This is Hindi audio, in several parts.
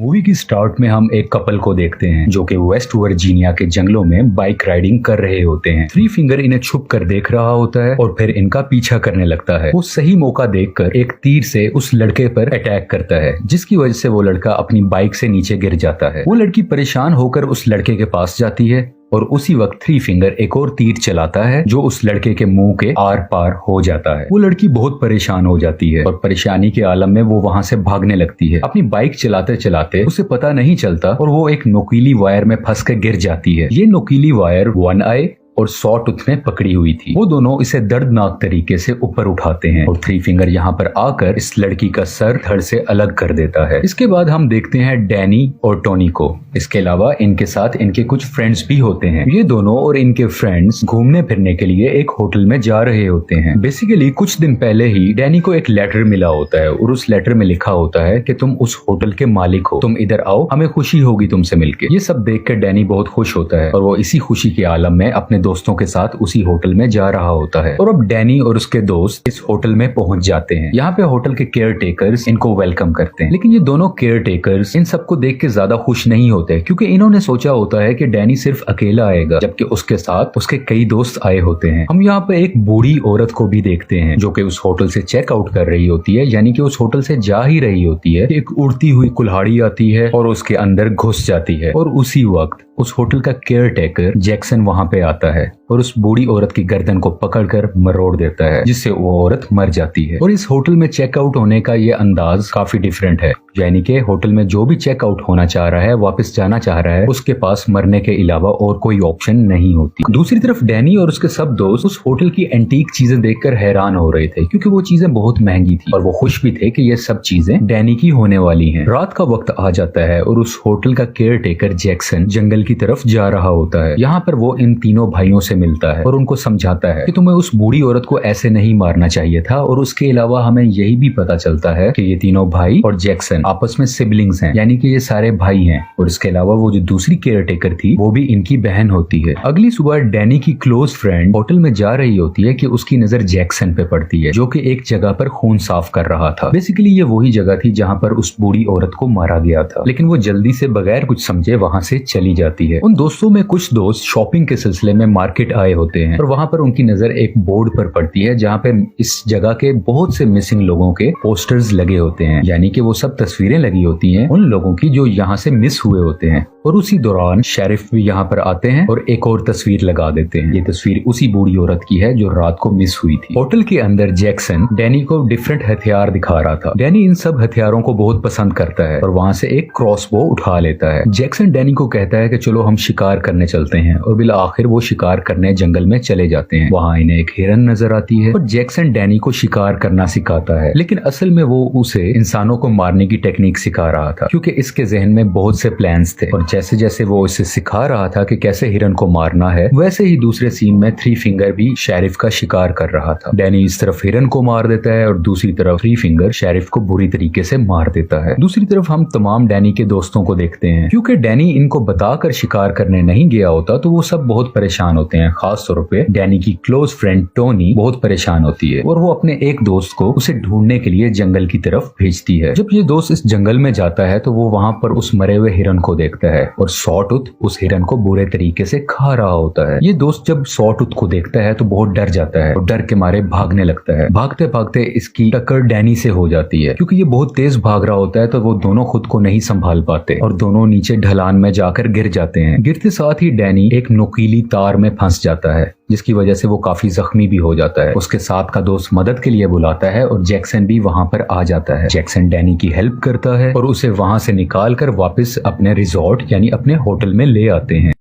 मूवी की स्टार्ट में हम एक कपल को देखते हैं जो कि वेस्ट वर्जीनिया के जंगलों में बाइक राइडिंग कर रहे होते हैं। थ्री फिंगर इन्हें छुप कर देख रहा होता है और फिर इनका पीछा करने लगता है। वो सही मौका देखकर एक तीर से उस लड़के पर अटैक करता है, जिसकी वजह से वो लड़का अपनी बाइक से नीचे गिर जाता है। वो लड़की परेशान होकर उस लड़के के पास जाती है और उसी वक्त थ्री फिंगर एक और तीर चलाता है जो उस लड़के के मुंह के आर पार हो जाता है। वो लड़की बहुत परेशान हो जाती है और परेशानी के आलम में वो वहां से भागने लगती है। अपनी बाइक चलाते चलाते उसे पता नहीं चलता और वो एक नुकीली वायर में फंस कर गिर जाती है। ये नुकीली वायर वन आई और सॉटूथ में पकड़ी हुई थी। वो दोनों इसे दर्दनाक तरीके से ऊपर उठाते हैं और थ्री फिंगर यहाँ पर आकर इस लड़की का सर धड़ से अलग कर देता है। इसके बाद हम देखते हैं डैनी और टोनी को। इसके अलावा इनके साथ इनके कुछ फ्रेंड्स भी होते हैं। ये दोनों और इनके फ्रेंड्स घूमने फिरने के लिए एक होटल में जा रहे होते हैं। बेसिकली कुछ दिन पहले ही डैनी को एक लेटर मिला होता है और उस लेटर में लिखा होता है कि तुम उस होटल के मालिक हो, तुम इधर आओ, हमें खुशी होगी तुमसे मिलकर। ये सब देख कर डैनी बहुत खुश होता है और वो इसी खुशी के आलम में अपने दोस्तों के साथ उसी होटल में जा रहा होता है। और अब डैनी और उसके दोस्त इस होटल में पहुंच जाते हैं। यहाँ पे होटल के केयर टेकर्स इनको वेलकम करते हैं, लेकिन ये दोनों केयर टेकर्स इन सबको देख के ज्यादा खुश नहीं होते, क्योंकि इन्होंने सोचा होता है कि डैनी सिर्फ अकेला आएगा, जबकि उसके साथ उसके कई दोस्त आए होते हैं। हम यहाँ पे एक बूढ़ी औरत को भी देखते हैं जो कि उस होटल से चेक आउट कर रही होती है, यानी कि उस होटल से जा ही रही होती है। एक उड़ती हुई कुल्हाड़ी आती है और उसके अंदर घुस जाती है और उसी वक्त उस होटल का केयर टेकर जैक्सन वहां पे आता है और उस बूढ़ी औरत की गर्दन को पकड़कर मरोड़ देता है, जिससे वो औरत मर जाती है। और इस होटल में चेकआउट होने का ये अंदाज काफी डिफरेंट है, यानी कि होटल में जो भी चेकआउट होना चाह रहा है, वापस जाना चाह रहा है, उसके पास मरने के अलावा और कोई ऑप्शन नहीं होती। दूसरी तरफ डैनी और उसके सब दोस्त उस होटल की एंटीक चीजें देखकर हैरान हो रहे थे, क्योंकि वो चीजें बहुत महंगी थी और वो खुश भी थे कि ये सब चीजें डैनी की होने वाली हैं। रात का वक्त आ जाता है और उस होटल का केयर टेकर जैक्सन जंगल की तरफ जा रहा होता है। यहाँ पर वो इन तीनों भाइयों से मिलता है और उनको समझाता है कि तुम्हें उस बूढ़ी औरत को ऐसे नहीं मारना चाहिए था। और उसके अलावा हमें यही भी पता चलता है कि ये तीनों भाई और जैक्सन आपस में सिबलिंग्स हैं, यानी कि ये सारे भाई हैं। और इसके अलावा वो जो दूसरी केयर टेकर थी वो भी इनकी बहन होती है। अगली सुबह डैनी की क्लोज फ्रेंड होटल में जा रही होती है कि उसकी नजर जैक्सन पे पड़ती है, जो कि एक जगह पर खून साफ कर रहा था। बेसिकली ये वही जगह थी जहाँ पर उस बूढ़ी औरत को मारा गया था, लेकिन वो जल्दी से बगैर कुछ समझे वहाँ से चली जाती है। उन दोस्तों में कुछ दोस्त शॉपिंग के सिलसिले में मार्केट आए होते हैं और वहां पर उनकी नजर एक बोर्ड पर पड़ती है जहां पे इस जगह के बहुत से मिसिंग लोगों के पोस्टर्स लगे होते हैं, यानी कि वो सब तस्वीरें लगी होती हैं उन लोगों की जो यहाँ से मिस हुए होते हैं। और उसी दौरान शेरिफ भी यहाँ पर आते हैं और एक और तस्वीर लगा देते हैं। ये तस्वीर उसी बूढ़ी औरत की है जो रात को मिस हुई थी। होटल के अंदर जैक्सन डैनी को डिफरेंट हथियार दिखा रहा था। डैनी इन सब हथियारों को बहुत पसंद करता है और वहाँ से एक क्रॉसबो उठा लेता है। जैक्सन डैनी को कहता है कि चलो हम शिकार करने चलते हैं और बिल आखिर वो शिकार करने जंगल में चले जाते हैं। वहाँ इन्हें एक हिरन नजर आती है और जैक्सन डैनी को शिकार करना सिखाता है, लेकिन असल में वो उसे इंसानों को मारने की टेक्निक सिखा रहा था, क्योंकि इसके जहन में बहुत से प्लान्स थे। और जैसे जैसे वो इसे सिखा रहा था कि कैसे हिरन को मारना है, वैसे ही दूसरे सीन में थ्री फिंगर भी शेरिफ का शिकार कर रहा था। डैनी इस तरफ हिरन को मार देता है और दूसरी तरफ थ्री फिंगर शेरिफ को बुरी तरीके से मार देता है। दूसरी तरफ हम तमाम डैनी के दोस्तों को देखते हैं। क्योंकि डैनी इनको बताकर शिकार करने नहीं गया होता तो वो सब बहुत परेशान होते हैं। खास तौर पे डैनी की क्लोज फ्रेंड टोनी बहुत परेशान होती है और वो अपने एक दोस्त को उसे ढूंढने के लिए जंगल की तरफ भेजती है। जब ये दोस्त इस जंगल में जाता है तो वो वहाँ पर उस मरे हुए हिरन को देखता है और सॉटूथ उस हिरन को बुरे तरीके से खा रहा होता है। ये दोस्त जब सॉटूथ को देखता है तो बहुत डर जाता है और डर के मारे भागने लगता है। भागते भागते इसकी टक्कर डैनी से हो जाती है। क्योंकि ये बहुत तेज भाग रहा होता है तो वो दोनों खुद को नहीं संभाल पाते और दोनों नीचे ढलान में जाकर गिर जाते हैं। गिरते साथ ही डैनी एक नुकीली तार में फंस जाता है, जिसकी वजह से वो काफी जख्मी भी हो जाता है। उसके साथ का दोस्त मदद के लिए बुलाता है और जैक्सन भी वहां पर आ जाता है। जैक्सन डैनी की हेल्प करता है और उसे वहां से निकाल कर वापस अपने रिजॉर्ट यानी अपने होटल में ले आते हैं।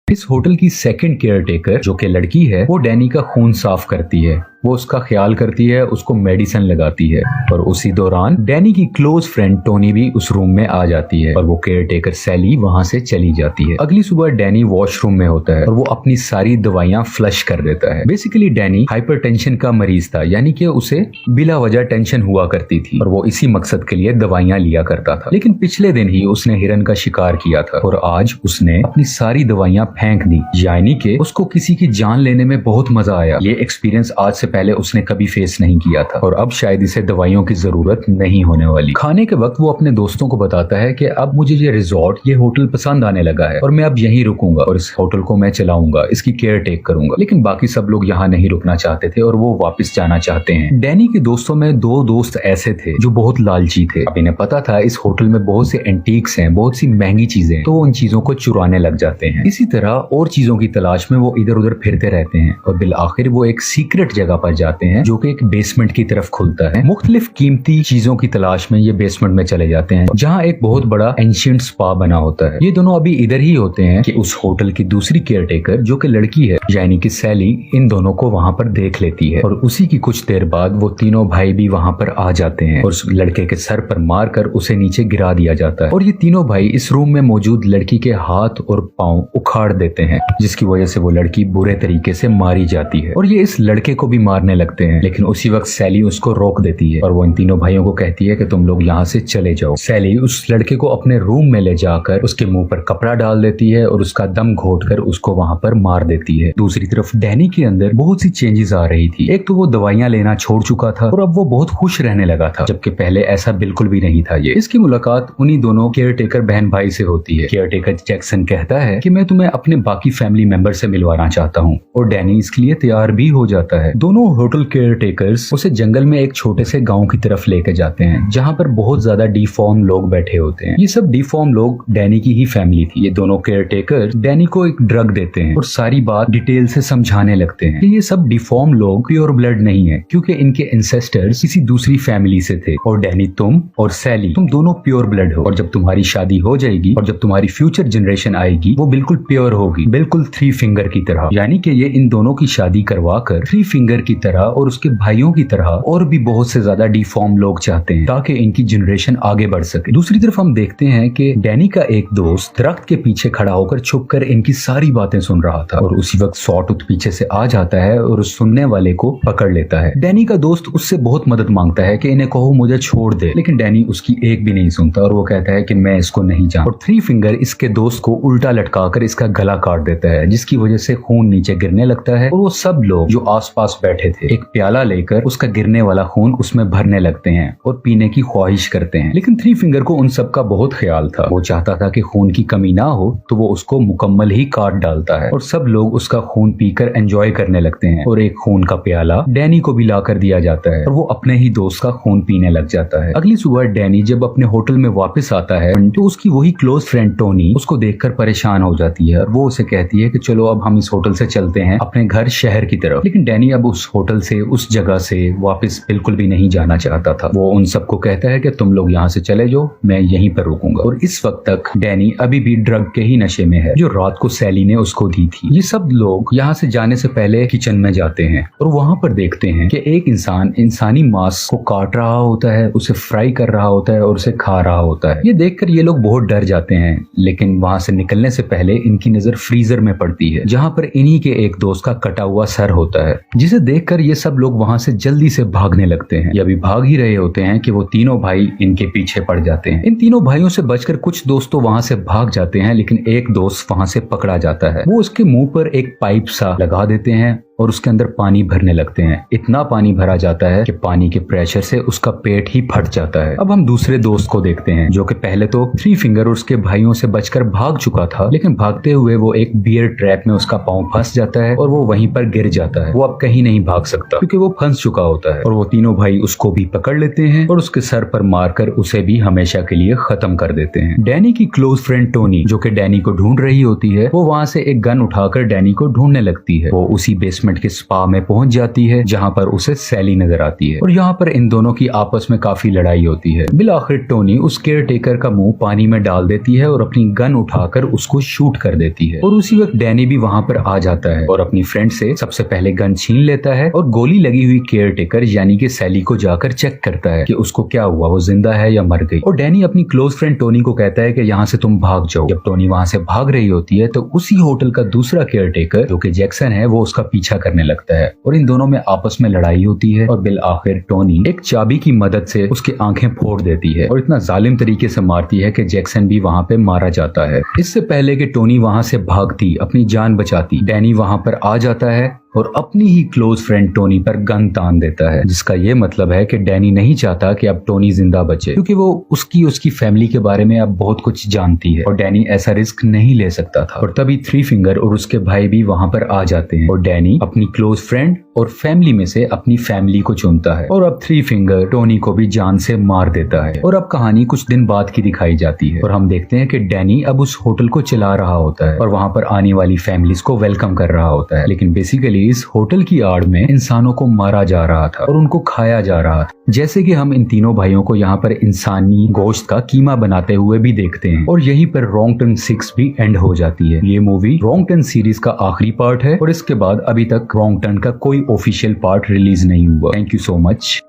इस होटल की सेकंड केयर टेकर जो कि लड़की है, वो डैनी का खून साफ करती है। वो उसका ख्याल करती है, उसको मेडिसिन लगाती है और उसी दौरान डैनी की क्लोज फ्रेंड टोनी भी उस रूम में आ जाती है और वो केयर टेकर सैली वहां से चली जाती है। अगली सुबह डैनी वॉशरूम में होता है और वो अपनी सारी दवाइयां फ्लश कर देता है। बेसिकली डैनी हाइपरटेंशन का मरीज था, यानी कि उसे बिला वजह टेंशन हुआ करती थी और वो इसी मकसद के लिए दवाइयां लिया करता था। लेकिन पिछले दिन ही उसने हिरन का शिकार किया था और आज उसने अपनी सारी दवाइयां फेंक दी, यानी कि उसको किसी की जान लेने में बहुत मजा आया। ये एक्सपीरियंस आज से पहले उसने कभी फेस नहीं किया था और अब शायद इसे दवाइयों की जरूरत नहीं होने वाली। खाने के वक्त वो अपने दोस्तों को बताता है कि अब मुझे ये रिजॉर्ट, ये होटल पसंद आने लगा है और मैं अब यहीं रुकूंगा और इस होटल को मैं चलाऊंगा, इसकी केयर टेक करूंगा। लेकिन बाकी सब लोग यहाँ नहीं रुकना चाहते थे और वो वापस जाना चाहते हैं। डैनी के दोस्तों में 2 दोस्त ऐसे थे जो बहुत लालची थे। अब इन्हें पता था इस होटल में बहुत से एंटीक्स हैं, बहुत सी महंगी चीजें, तो वो उन चीजों को चुराने लग जाते हैं। इसी तरह और चीजों की तलाश में वो इधर उधर फिरते रहते हैं और बिल आखिर वो एक सीक्रेट जगह पर जाते हैं जो कि एक बेसमेंट की तरफ खुलता है। मुख्तलिफ कीमती चीजों की तलाश में ये बेसमेंट में चले जाते हैं जहाँ एक बहुत बड़ा एंशिएंट स्पा बना होता है। ये दोनों अभी इधर ही होते हैं कि उस होटल की दूसरी केयर टेकर जो कि लड़की है यानी कि सैली, इन दोनों को वहाँ पर देख लेती है और उसी की कुछ देर बाद वो तीनों भाई भी वहाँ पर आ जाते हैं और उस लड़के के सर पर मारकर उसे नीचे गिरा दिया जाता है और ये तीनों भाई इस रूम में मौजूद लड़की के हाथ और पांव उखाड़ देते हैं जिसकी वजह से वो लड़की बुरे तरीके से मारी जाती है और ये इस लड़के को भी मारने लगते हैं। लेकिन उसी वक्त सैली उसको रोक देती है और वो इन तीनों भाइयों को कहती है कि तुम लोग यहाँ से चले जाओ। सैली उस लड़के को अपने रूम में ले जाकर उसके मुंह पर कपड़ा डाल देती है और उसका दम घोटकर उसको वहाँ पर मार देती है। दूसरी तरफ डैनी के अंदर बहुत सी चेंजेस आ रही थी। एक तो वो दवाइयां लेना छोड़ चुका था और अब वो बहुत खुश रहने लगा था, जबकि पहले ऐसा बिल्कुल भी नहीं था। ये इसकी मुलाकात उन्हीं दोनों केयर टेकर बहन भाई से होती है। केयर टेकर जैक्सन कहता है कि मैं तुम्हें अपने बाकी फैमिली मेंबर से मिलवाना चाहता हूँ और डैनी इसके लिए तैयार भी हो जाता है। दोनों होटल केयर टेकर्स उसे जंगल में एक छोटे से गाँव की तरफ लेके जाते हैं जहाँ पर बहुत ज्यादा डिफॉर्म लोग बैठे होते हैं। ये सब डिफॉर्म लोग डैनी की ही फैमिली थी। ये दोनों केयर टेकर डैनी को एक ड्रग देते हैं और सारी बात डिटेल से समझाने लगते हैं कि ये सब डिफॉर्म लोग प्योर ब्लड नहीं है क्योंकि इनके एंसेस्टर्स किसी दूसरी फैमिली से थे और डैनी, तुम और सैली, तुम दोनों प्योर ब्लड हो और जब तुम्हारी शादी हो जाएगी और जब तुम्हारी फ्यूचर जनरेशन आएगी वो बिल्कुल प्योर होगी, बिल्कुल 3 फिंगर की तरह। यानी कि ये इन दोनों की शादी करवा कर 3 फिंगर की तरह और उसके भाइयों की तरह और भी बहुत से ज्यादा डिफॉर्म लोग चाहते हैं ताकि इनकी जनरेशन आगे बढ़ सके। दूसरी तरफ हम देखते हैं कि डैनी का एक दोस्त दरख्त के पीछे खड़ा होकर छुपकर इनकी सारी बातें सुन रहा था और उसी वक्त सॉटूथ पीछे से आ जाता है और उस सुनने वाले को पकड़ लेता है। डैनी का दोस्त उससे बहुत मदद मांगता है कि इन्हें कहो मुझे छोड़ दे, लेकिन डैनी उसकी एक भी नहीं सुनता और वो कहता है कि मैं इसको नहीं जानता और 3 फिंगर इसके दोस्त को उल्टा लटकाकर इसका गला काट देता है जिसकी वजह से खून नीचे गिरने लगता है और वो सब लोग जो आसपास बैठे थे एक प्याला लेकर उसका गिरने वाला खून उसमें भरने लगते हैं और पीने की ख्वाहिश करते हैं। लेकिन 3 फिंगर को उन सब का बहुत ख्याल था। वो चाहता था कि खून की कमी ना हो तो वो उसको मुकम्मल ही काट डालता है और सब लोग उसका खून पीकर एंजॉय करने लगते हैं और एक खून का प्याला डैनी को भी लाकर दिया जाता है और वो अपने ही दोस्त का खून पीने लग जाता है। अगली सुबह डैनी जब अपने होटल में वापस आता है तो उसकी वही क्लोज फ्रेंड टोनी उसको देखकर परेशान हो जाती है और वो उसे कहती है कि चलो अब हम इस होटल से चलते हैं अपने घर शहर की तरफ। लेकिन डैनी अब उस होटल से, उस जगह से वापस बिल्कुल भी नहीं जाना चाहता था। वो उन सबको कहता है कि तुम लोग यहाँ से चले जाओ, मैं यहीं पर रुकूंगा। और इस वक्त तक डैनी अभी भी ड्रग के ही नशे में है जो रात को सैली ने उसको दी थी। ये सब लोग यहाँ से जाने से पहले किचन में जाते हैं और वहां पर देखते हैं कि एक इंसान इंसानी मांस को काट रहा होता है, उसे फ्राई कर रहा होता है और उसे खा रहा होता है। ये देखकर ये लोग बहुत डर जाते हैं, लेकिन वहां से निकलने से पहले इनकी नजर फ्रीजर में पड़ती है जहां पर इन्हीं के एक दोस्त का कटा हुआ सर होता है, जिसे देखकर ये सब लोग वहां से जल्दी से भागने लगते हैं। ये अभी भाग ही रहे होते हैं कि वो तीनों भाई इनके पीछे पड़ जाते हैं। इन तीनों भाइयों से बचकर कुछ दोस्त तो वहां से भाग जाते हैं, लेकिन एक दोस्त वहां से पकड़ा जाता है। वो उसके मुंह पर एक पाइप सा लगा देते हैं और उसके अंदर पानी भरने लगते हैं। इतना पानी भरा जाता है कि पानी के प्रेशर से उसका पेट ही फट जाता है। अब हम दूसरे दोस्त को देखते हैं जो कि पहले तो 3 फिंगर और उसके भाइयों से बचकर भाग चुका था, लेकिन भागते हुए वो एक बियर ट्रैप में उसका पांव फंस जाता है और वो वहीं पर गिर जाता है। वो अब कहीं नहीं भाग सकता क्योंकि वो फंस चुका होता है और वो तीनों भाई उसको भी पकड़ लेते हैं और उसके सर पर मारकर उसे भी हमेशा के लिए खत्म कर देते हैं। डैनी की क्लोज फ्रेंड टोनी जो कि डैनी को ढूंढ रही होती है, वो वहां से एक गन उठाकर डैनी को ढूंढने लगती है। वो उसी बेसमेंट के स्पा में पहुंच जाती है जहां पर उसे सैली नजर आती है और यहाँ पर इन दोनों की आपस में काफी लड़ाई होती है। बिल आखिर टोनी उस केयर टेकर का मुंह पानी में डाल देती है और अपनी गन उठाकर उसको शूट कर देती है और उसी वक्त डैनी भी वहां पर आ जाता है और अपनी फ्रेंड से सबसे पहले गन छीन लेता है और गोली लगी हुई केयर टेकर यानी कि सैली को जाकर चेक करता है कि उसको क्या हुआ, वो जिंदा है या मर गई। और डैनी अपनी क्लोज फ्रेंड टोनी को कहता है कि यहाँ से तुम भाग जाओ। जब टोनी वहां से भाग रही होती है तो उसी होटल का दूसरा केयर टेकर जो कि जैक्सन है वो उसका पीछा करने लगता है और इन दोनों में आपस में लड़ाई होती है और बिल आखिर टोनी एक चाबी की मदद से उसकी आंखें फोड़ देती है और इतना जालिम तरीके से मारती है कि जैक्सन भी वहां पे मारा जाता है। इससे पहले कि टोनी वहां से भागती, अपनी जान बचाती, डैनी वहां पर आ जाता है और अपनी ही क्लोज फ्रेंड टोनी पर गन तान देता है, जिसका ये मतलब है कि डैनी नहीं चाहता कि अब टोनी जिंदा बचे, क्योंकि वो उसकी फैमिली के बारे में अब बहुत कुछ जानती है और डैनी ऐसा रिस्क नहीं ले सकता था। और तभी थ्री फिंगर और उसके भाई भी वहां पर आ जाते हैं और डैनी अपनी क्लोज फ्रेंड और फैमिली में से अपनी फैमिली को चुनता है और अब थ्री फिंगर टोनी को भी जान से मार देता है। और अब कहानी कुछ दिन बाद की दिखाई जाती है और हम देखते हैं कि डैनी अब उस होटल को चला रहा होता है और वहां पर आने वाली फैमिलीज को वेलकम कर रहा होता है, लेकिन बेसिकली इस होटल की आड़ में इंसानों को मारा जा रहा था और उनको खाया जा रहा था, जैसे कि हम इन तीनों भाइयों को यहाँ पर इंसानी गोश्त का कीमा बनाते हुए भी देखते हैं। और यहीं पर रॉन्ग टर्न 6 भी एंड हो जाती है। ये मूवी रॉन्ग टर्न सीरीज का आखिरी पार्ट है और इसके बाद अभी तक रॉन्ग टर्न का कोई ऑफिशियल पार्ट रिलीज नहीं हुआ। Thank you so much.